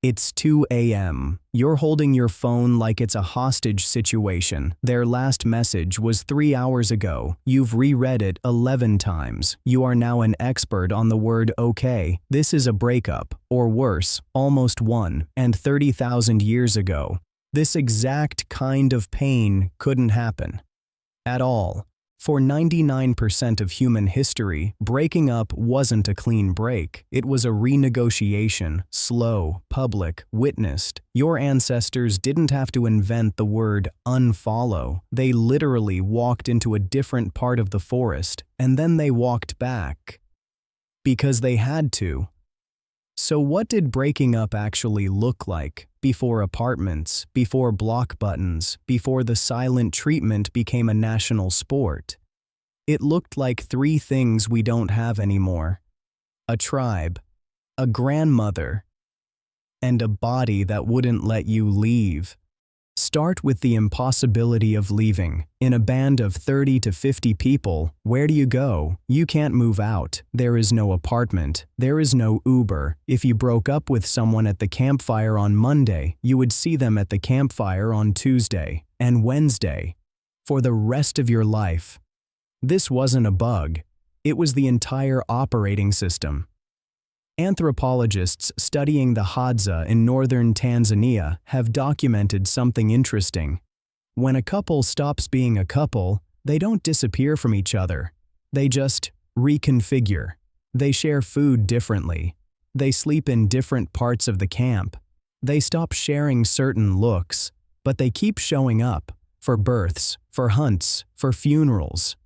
It's 2 a.m. You're holding your phone like it's a hostage situation. Their last message was 3 hours ago. You've reread it 11 times. You are now an expert on the word okay. This is a breakup, or worse, almost one, and 30,000 years ago. This exact kind of pain couldn't happen. At all. For 99% of human history, breaking up wasn't a clean break. It was a renegotiation, slow, public, witnessed. Your ancestors didn't have to invent the word unfollow. They literally walked into a different part of the forest, and then they walked back. Because they had to. So what did breaking up actually look like? Before apartments, before block buttons, before the silent treatment became a national sport? It looked like three things we don't have anymore: a tribe, a grandmother, and a body that wouldn't let you leave. Start with the impossibility of leaving. In a band of 30 to 50 people, where do you go? You can't move out. There is no apartment. There is no Uber. If you broke up with someone at the campfire on Monday, you would see them at the campfire on Tuesday and Wednesday for the rest of your life. This wasn't a bug. It was the entire operating system. Anthropologists studying the Hadza in northern Tanzania have documented something interesting. When a couple stops being a couple, they don't disappear from each other. They just reconfigure. They share food differently. They sleep in different parts of the camp. They stop sharing certain looks, but they keep showing up for births, for hunts, for funerals.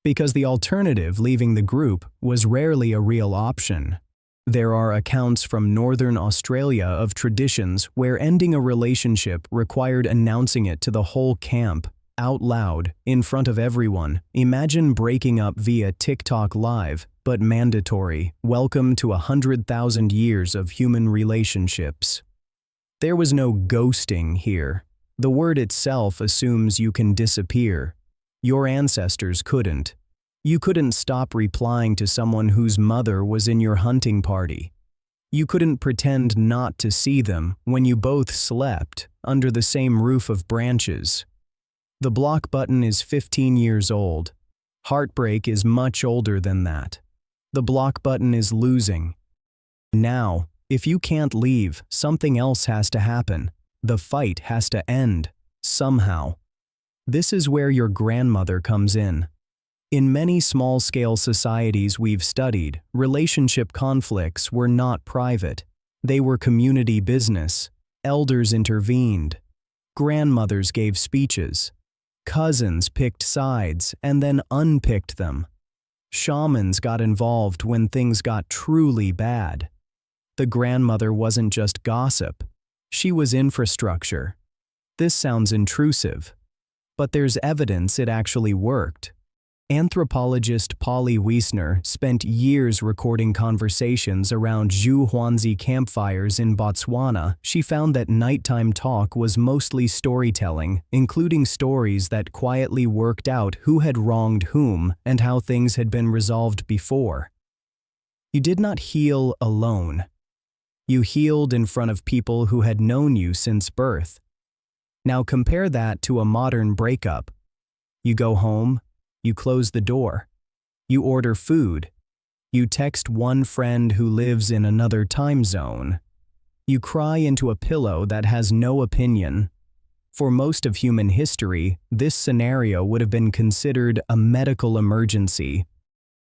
Because the alternative, leaving the group, was rarely a real option. There are accounts from northern Australia of traditions where ending a relationship required announcing it to the whole camp, out loud, in front of everyone. Imagine breaking up via TikTok Live, but mandatory. Welcome to 100,000 years of human relationships. There was no ghosting here. The word itself assumes you can disappear. Your ancestors couldn't. You couldn't stop replying to someone whose mother was in your hunting party. You couldn't pretend not to see them when you both slept under the same roof of branches. The block button is 15 years old. Heartbreak is much older than that. The block button is losing. Now, if you can't leave, something else has to happen. The fight has to end, somehow. This is where your grandmother comes in. In many small-scale societies we've studied, relationship conflicts were not private. They were community business. Elders intervened. Grandmothers gave speeches. Cousins picked sides and then unpicked them. Shamans got involved when things got truly bad. The grandmother wasn't just gossip. She was infrastructure. This sounds intrusive, but there's evidence it actually worked. Anthropologist Polly Wiesner spent years recording conversations around Zhuangzi campfires in Botswana. She found that nighttime talk was mostly storytelling, including stories that quietly worked out who had wronged whom and how things had been resolved before. You did not heal alone. You healed in front of people who had known you since birth. Now compare that to a modern breakup. You go home. You close the door. You order food. You text one friend who lives in another time zone. You cry into a pillow that has no opinion. For most of human history, this scenario would have been considered a medical emergency.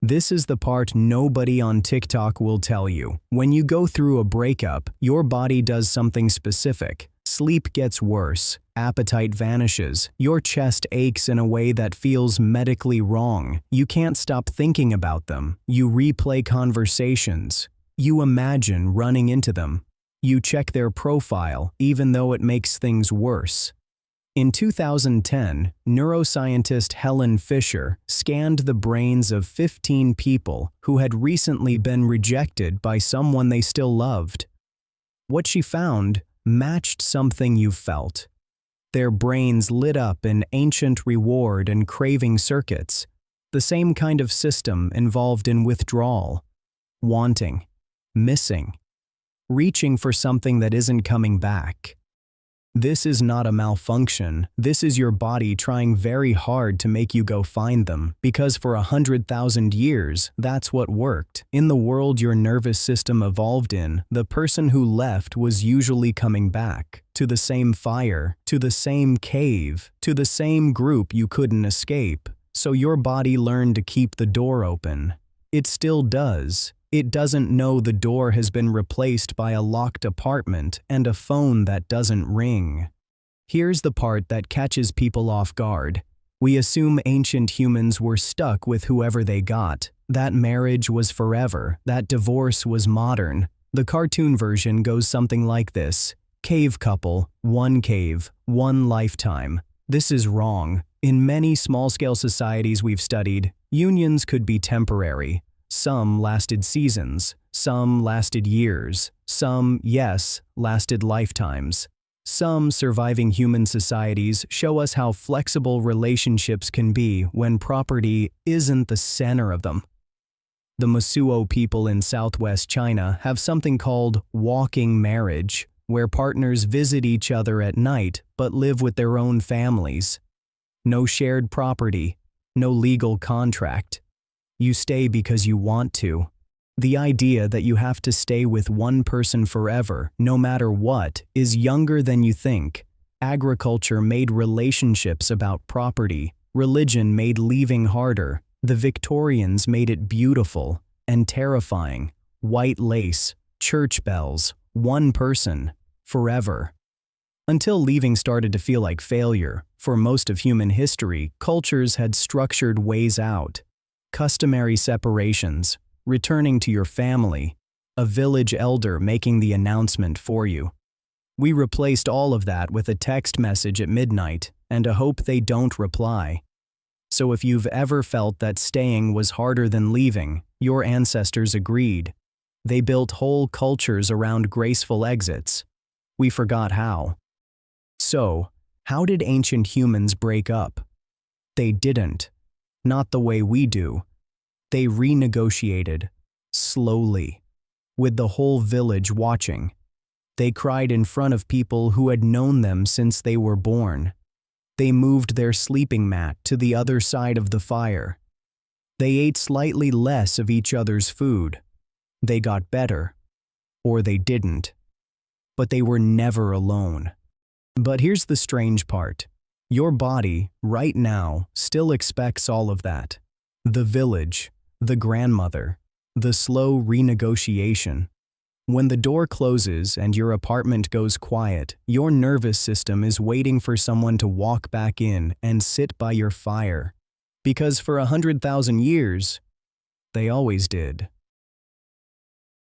This is the part nobody on TikTok will tell you. When you go through a breakup, your body does something specific. Sleep gets worse. Appetite vanishes. Your chest aches in a way that feels medically wrong. You can't stop thinking about them. You replay conversations. You imagine running into them. You check their profile, even though it makes things worse. In 2010, neuroscientist Helen Fisher scanned the brains of 15 people who had recently been rejected by someone they still loved. What she found matched something you felt. Their brains lit up in ancient reward and craving circuits, the same kind of system involved in withdrawal, wanting, missing, reaching for something that isn't coming back. This is not a malfunction, this is your body trying very hard to make you go find them, because for 100,000 years, that's what worked. In the world your nervous system evolved in, the person who left was usually coming back, to the same fire, to the same cave, to the same group you couldn't escape. So your body learned to keep the door open. It still does. It doesn't know the door has been replaced by a locked apartment and a phone that doesn't ring. Here's the part that catches people off guard. We assume ancient humans were stuck with whoever they got. That marriage was forever. That divorce was modern. The cartoon version goes something like this. Cave couple, one cave, one lifetime. This is wrong. In many small-scale societies we've studied, unions could be temporary. Some lasted seasons, some lasted years, some, yes, lasted lifetimes. Some surviving human societies show us how flexible relationships can be when property isn't the center of them. The Mosuo people in southwest China have something called walking marriage, where partners visit each other at night but live with their own families. No shared property, no legal contract. You stay because you want to. The idea that you have to stay with one person forever, no matter what, is younger than you think. Agriculture made relationships about property. Religion made leaving harder. The Victorians made it beautiful and terrifying. White lace, church bells, one person, forever. Until leaving started to feel like failure, for most of human history, cultures had structured ways out. Customary separations, returning to your family, a village elder making the announcement for you. We replaced all of that with a text message at midnight and a hope they don't reply. So if you've ever felt that staying was harder than leaving, your ancestors agreed. They built whole cultures around graceful exits. We forgot how. So, how did ancient humans break up? They didn't. Not the way we do. They renegotiated, slowly, with the whole village watching. They cried in front of people who had known them since they were born. They moved their sleeping mat to the other side of the fire. They ate slightly less of each other's food. They got better. Or they didn't. But they were never alone. But here's the strange part. Your body, right now, still expects all of that. The village, the grandmother, the slow renegotiation. When the door closes and your apartment goes quiet, your nervous system is waiting for someone to walk back in and sit by your fire. Because for 100,000 years, they always did.